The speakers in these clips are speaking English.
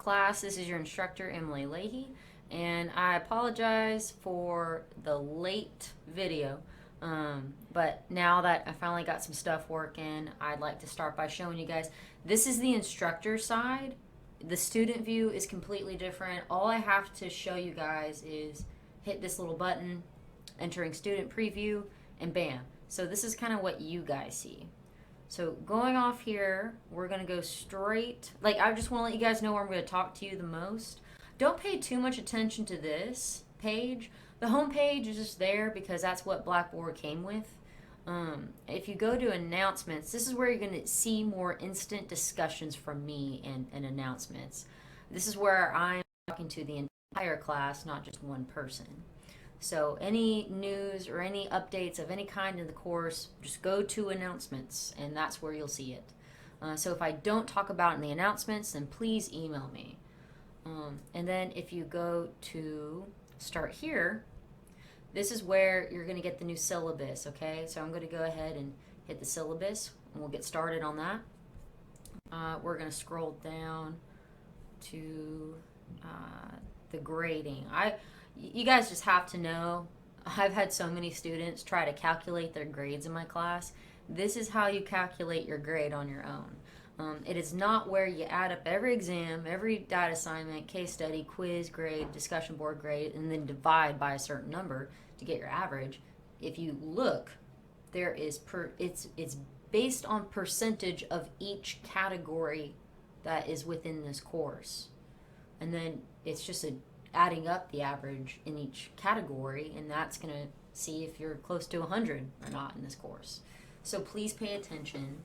Class, this is your instructor, Emily Leahy, and I apologize for the late video. But now that I finally got some stuff working, I'd like to start by showing you guys. This is the instructor side. The student view is completely different. All I have to show you guys is hit this little button, entering student preview, and bam. So this is kind of what you guys see. So going off here, we're going to go straight. Like, I just want to let you guys know where I'm going to talk to you the most. Don't pay too much attention to this page. The home page is just there because that's what Blackboard came with. If you go to announcements, this is where you're going to see more instant discussions from me and announcements. This is where I'm talking to the entire class, not just one person. So any news or any updates of any kind in the course, just go to announcements, and that's where you'll see it. So if I don't talk about it in the announcements, then please email me. And then if you go to start here, this is where you're going to get the new syllabus, okay? So I'm going to go ahead and hit the syllabus, and we'll get started on that. We're going to scroll down to the grading. You guys just have to know, I've had so many students try to calculate their grades in my class. This is how you calculate your grade on your own. It is not where you add up every exam, every data assignment, case study, quiz grade, discussion board grade, and then divide by a certain number to get your average. If you look, there is it's based on percentage of each category that is within this course. And then it's just adding up the average in each category, and that's going to see if you're close to 100 or not in this course. So please pay attention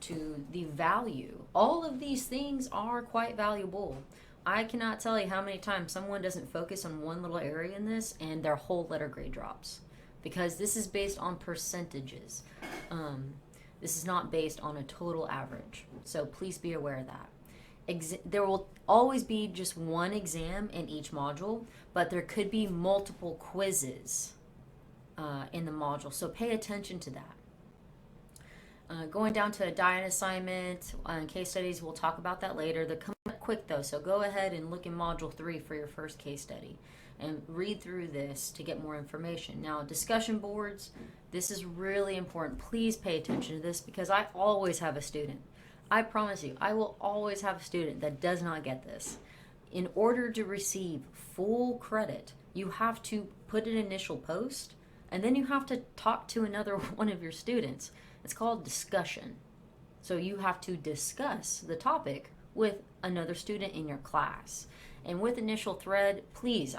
to the value. All of these things are quite valuable. I cannot tell you how many times someone doesn't focus on one little area in this and their whole letter grade drops, because this is based on percentages. This is not based on a total average. So please be aware of that. There will always be just one exam in each module, but there could be multiple quizzes in the module, so pay attention to that. Going down to a diet assignment and case studies, we'll talk about that later. They're coming up quick though, so go ahead and look in module 3 for your first case study and read through this to get more information. Now, discussion boards, this is really important. Please pay attention to this, because I always have a student, I promise you, I will always have a student that does not get this. In order to receive full credit, you have to put an initial post, and then you have to talk to another one of your students. It's called discussion. So you have to discuss the topic with another student in your class. And with initial thread, please,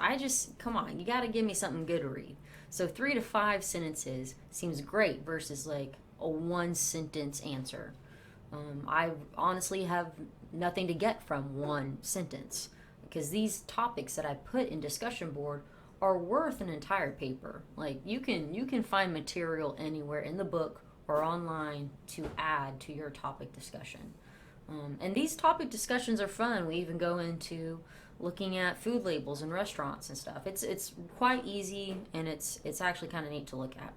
come on, you got to give me something good to read. So 3 to 5 sentences seems great versus like a 1-sentence answer. I honestly have nothing to get from 1 sentence, because these topics that I put in discussion board are worth an entire paper. Like, you can find material anywhere in the book or online to add to your topic discussion. And these topic discussions are fun. We even go into looking at food labels in restaurants and stuff. It's quite easy, and it's actually kind of neat to look at.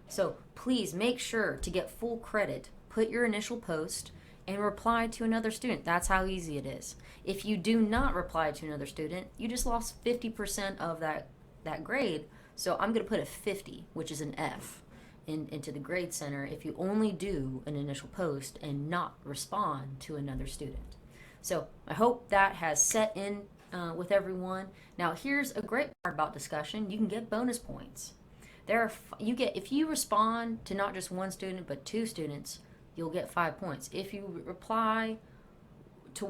So please make sure to get full credit. Put your initial post and reply to another student. That's how easy it is. If you do not reply to another student, you just lost 50% of that grade. So I'm going to put a 50, which is an F, into the grade center if you only do an initial post and not respond to another student. So I hope that has set in with everyone. Now, here's a great part about discussion. You can get bonus points. If you respond to not just one student but 2 students, you'll get 5 points. If you reply to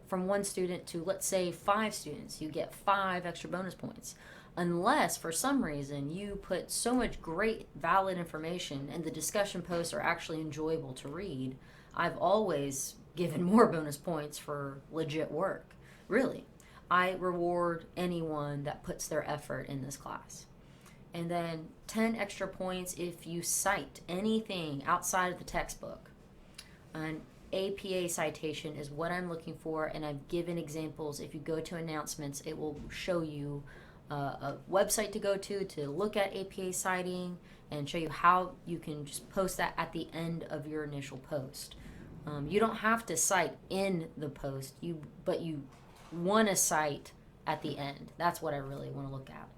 from 1 student to, let's say, 5 students, you get 5 extra bonus points. Unless for some reason you put so much great valid information and the discussion posts are actually enjoyable to read, I've always given more bonus points for legit work. Really, I reward anyone that puts their effort in this class. And then 10 extra points if you cite anything outside of the textbook. An APA citation is what I'm looking for, and I've given examples. If you go to announcements, it will show you a website to go to look at APA citing and show you how you can just post that at the end of your initial post. You don't have to cite in the post, but you want to cite at the end. That's what I really want to look at.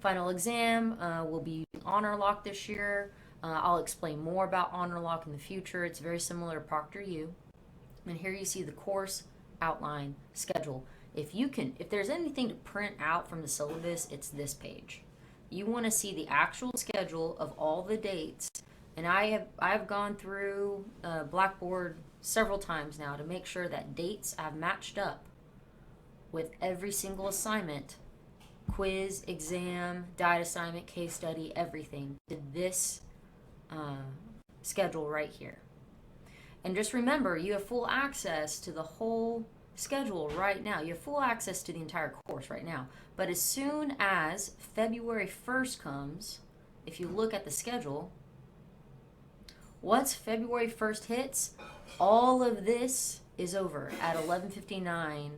Final exam will be Honor Lock this year. I'll explain more about Honor Lock in the future. It's very similar to ProctorU. And here you see the course outline schedule. If there's anything to print out from the syllabus, it's this page. You want to see the actual schedule of all the dates. And I've gone through Blackboard several times now to make sure that dates have matched up with every single assignment, quiz, exam, diet assignment, case study, everything to this schedule right here. And just remember, you have full access to the whole schedule right now. You have full access to the entire course right now. But as soon as February 1st comes, if you look at the schedule, once February 1st hits, all of this is over at 11:59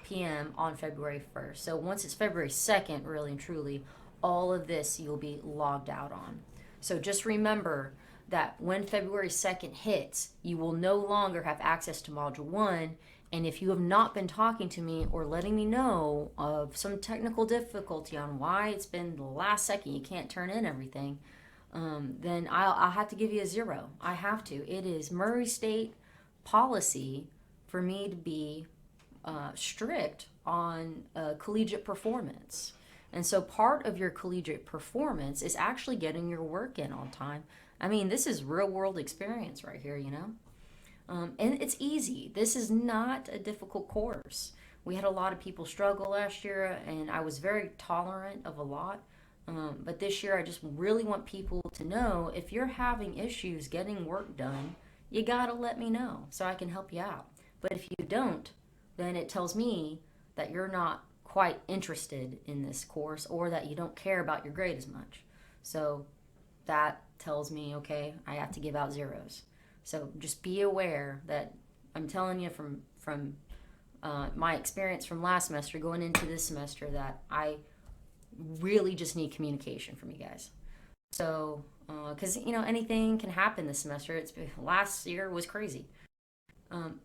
p.m. on February 1st. So once it's February 2nd, really and truly, all of this you'll be logged out on. So just remember that when February 2nd hits, you will no longer have access to Module 1. And if you have not been talking to me or letting me know of some technical difficulty on why it's been the last second you can't turn in everything, then I'll have to give you a 0. I have to. It is Murray State policy for me to be strict on collegiate performance. And so part of your collegiate performance is actually getting your work in on time. I mean, this is real world experience right here, you know? And it's easy. This is not a difficult course. We had a lot of people struggle last year, and I was very tolerant of a lot. But this year, I just really want people to know if you're having issues getting work done, you gotta let me know so I can help you out. But if you don't, then it tells me that you're not quite interested in this course or that you don't care about your grade as much. So that tells me, okay, I have to give out 0s. So just be aware that I'm telling you from my experience from last semester going into this semester that I really just need communication from you guys. So, because, anything can happen this semester. Last year was crazy.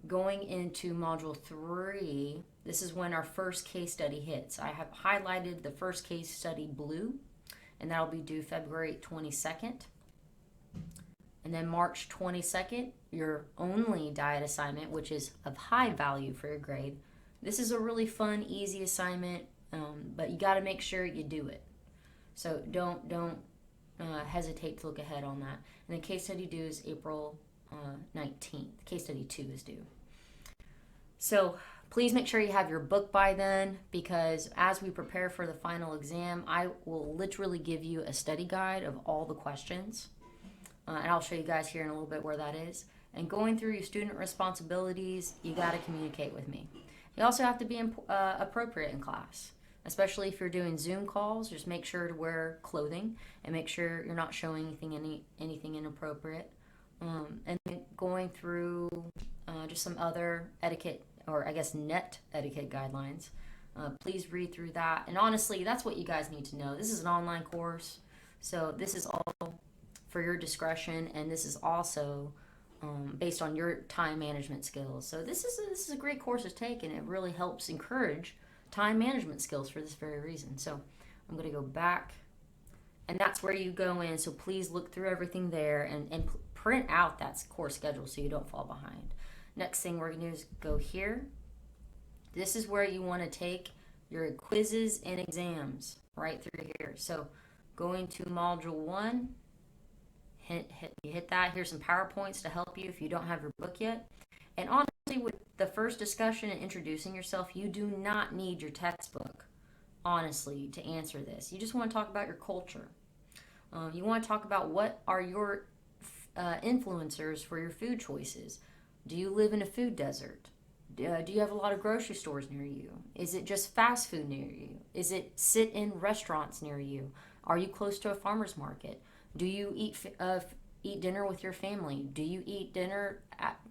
Going into Module 3, this is when our first case study hits. I have highlighted the first case study blue, and that'll be due February 22nd. And then March 22nd, your only diet assignment, which is of high value for your grade. This is a really fun, easy assignment, but you got to make sure you do it. So don't hesitate to look ahead on that. And then case study due is April 19th. Case study 2 is due. So please make sure you have your book by then, because as we prepare for the final exam, I will literally give you a study guide of all the questions. And I'll show you guys here in a little bit where that is. And going through your student responsibilities, you got to communicate with me. You also have to be appropriate in class, especially if you're doing Zoom calls. Just make sure to wear clothing and make sure you're not showing anything inappropriate. And then going through just some other etiquette, or I guess net etiquette guidelines. Please read through that. And honestly, that's what you guys need to know. This is an online course, so this is all for your discretion, and this is also based on your time management skills. So this is a great course to take, and it really helps encourage time management skills for this very reason. So I'm going to go back, and that's where you go in. So please look through everything there and print out that course schedule so you don't fall behind. Next thing we're going to do is go here. This is where you want to take your quizzes and exams right through here. So going to Module 1, you hit that. Here's some PowerPoints to help you if you don't have your book yet. And honestly, with the first discussion and introducing yourself, you do not need your textbook, honestly, to answer this. You just want to talk about your culture. You want to talk about what are your influencers for your food choices. Do you live in a food desert? Do you have a lot of grocery stores near you? Is it just fast food near you? Is it sit-in restaurants near you? Are you close to a farmer's market? Do you eat dinner with your family? Do you eat dinner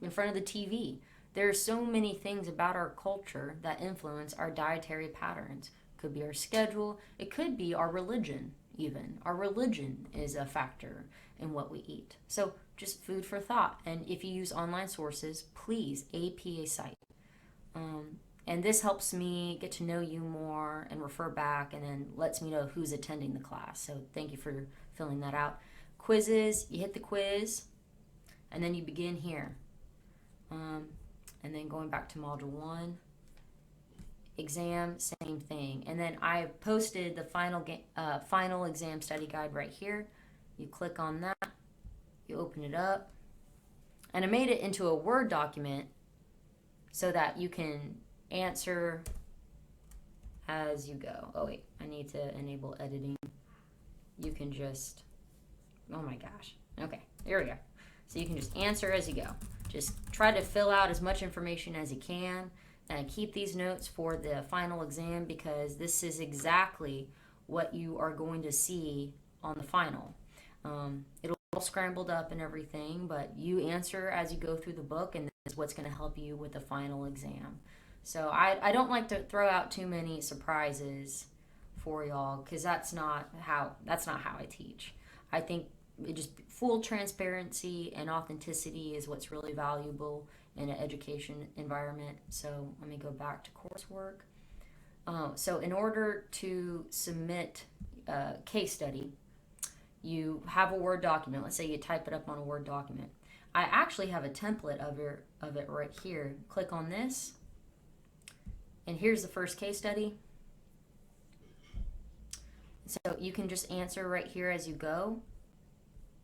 in front of the TV? There are so many things about our culture that influence our dietary patterns. It could be our schedule. It could be our religion. even. Our religion is a factor in what we eat. So just food for thought. And if you use online sources, please APA cite. And this helps me get to know you more and refer back, and then lets me know who's attending the class. So thank you for filling that out. Quizzes, you hit the quiz, and then you begin here. And then going back to Module 1. Exam, same thing. And then I posted the final exam study guide right here. You click on that, you open it up, and I made it into a Word document so that you can answer as you go. Oh wait, I need to enable editing. You can just, oh my gosh. Okay, here we go. So you can just answer as you go. Just try to fill out as much information as you can. And keep these notes for the final exam, because this is exactly what you are going to see on the final. It'll all scrambled up and everything, but you answer as you go through the book, and this is what's going to help you with the final exam. So I don't like to throw out too many surprises for y'all, because that's not how I teach. I think just full transparency and authenticity is what's really valuable in an education environment. So let me go back to coursework. So in order to submit a case study, you have a Word document. Let's say you type it up on a Word document. I actually have a template of it right here. Click on this, and here's the first case study. So you can just answer right here as you go.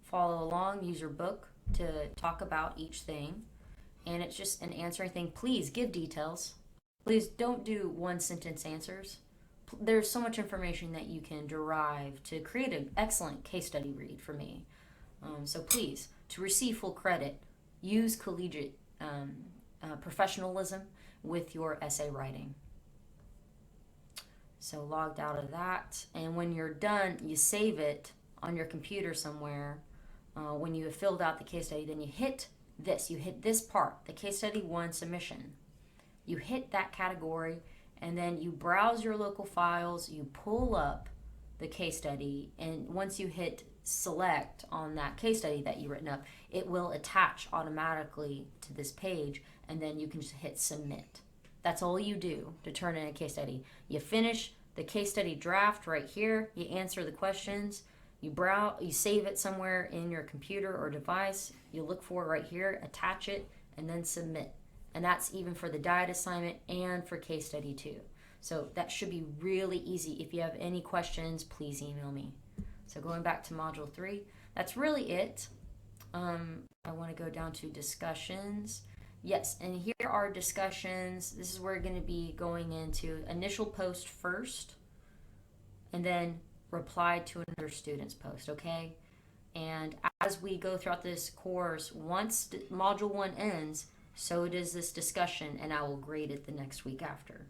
Follow along, use your book to talk about each thing. And it's just an answering thing. Please give details. Please don't do one sentence answers. There's so much information that you can derive to create an excellent case study read for me. So please, to receive full credit, use collegiate professionalism with your essay writing. So logged out of that. And when you're done, you save it on your computer somewhere. When you have filled out the case study, then you hit this part, the case study 1 submission. You hit that category, and then you browse your local files, you pull up the case study, and once you hit select on that case study that you've written up, it will attach automatically to this page, and then you can just hit submit. That's all you do to turn in a case study. You finish the case study draft right here, you answer the questions, you save it somewhere in your computer or device, you look for it right here, attach it, and then submit. And that's even for the diet assignment and for case study 2. So that should be really easy. If you have any questions, please email me. So going back to Module 3, that's really it. I want to go down to discussions. Yes, and here are discussions. This is where we're going to be going into initial post first, and then reply to another student's post, okay? And as we go throughout this course, once Module 1 ends, so does this discussion, and I will grade it the next week after.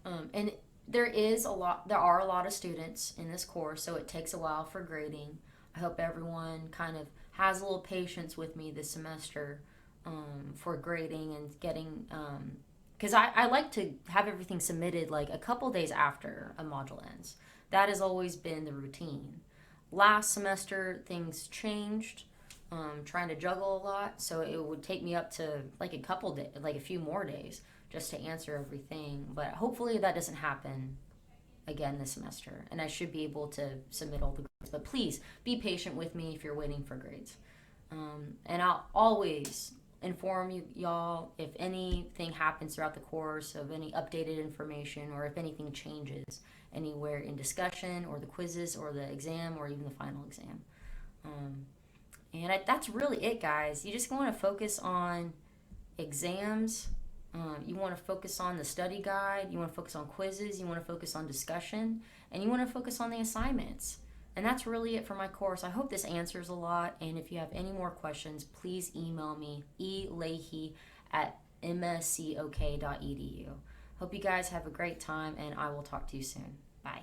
And there are a lot of students in this course, so it takes a while for grading. I hope everyone kind of has a little patience with me this semester for grading and getting, because I like to have everything submitted like a couple days after a module ends. That has always been the routine. Last semester, things changed. Trying to juggle a lot, so it would take me up to like a few more days just to answer everything. But hopefully that doesn't happen again this semester, and I should be able to submit all the grades. But please be patient with me if you're waiting for grades. And I'll always inform y'all if anything happens throughout the course, of any updated information, or if anything changes anywhere in discussion or the quizzes or the exam or even the final exam. And that's really it, guys. You just want to focus on exams. You want to focus on the study guide. You want to focus on quizzes. You want to focus on discussion. And you want to focus on the assignments. And that's really it for my course. I hope this answers a lot. And if you have any more questions, please email me, eleahy@mscok.edu. Hope you guys have a great time, and I will talk to you soon. Bye.